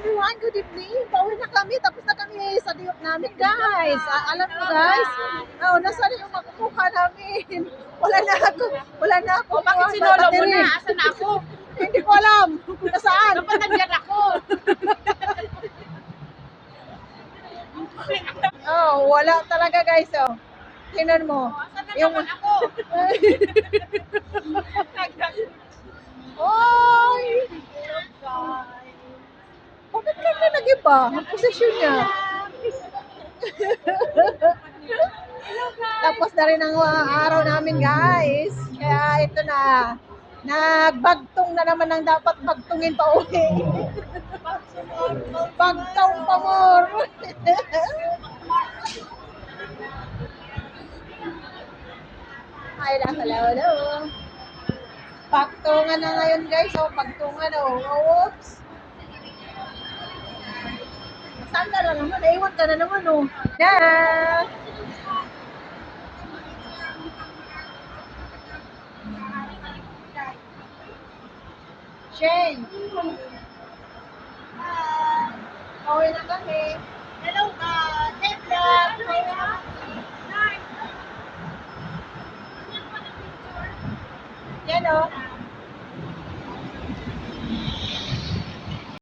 everyone, good evening. Pauwi na kami, tapos na kami sa diop namin, guys. Alam mo, guys, nasaan yung makukuha namin? Wala na ako. Bakit sinolo mo na? Asan na ako? Hindi ko alam kung nasaan. Dapat nandiyan ako. Wala talaga, guys. Tingnan mo. Asan na naman ako? Oy! Bakit ka nag-iba? Ang posisyon niya. Tapos na rin ang araw namin, guys. Kaya ito na. Nagbagtong na naman ang dapat bagtungin pa uwi. Bagtong pa more. Ay, hello. Bagtungan na ngayon, guys. Bagtungan. Oops. Saan ka na naman? Naiwan ka na naman, Yeah. Shane. Pauwi na kami. Hello, Nebla. Yan,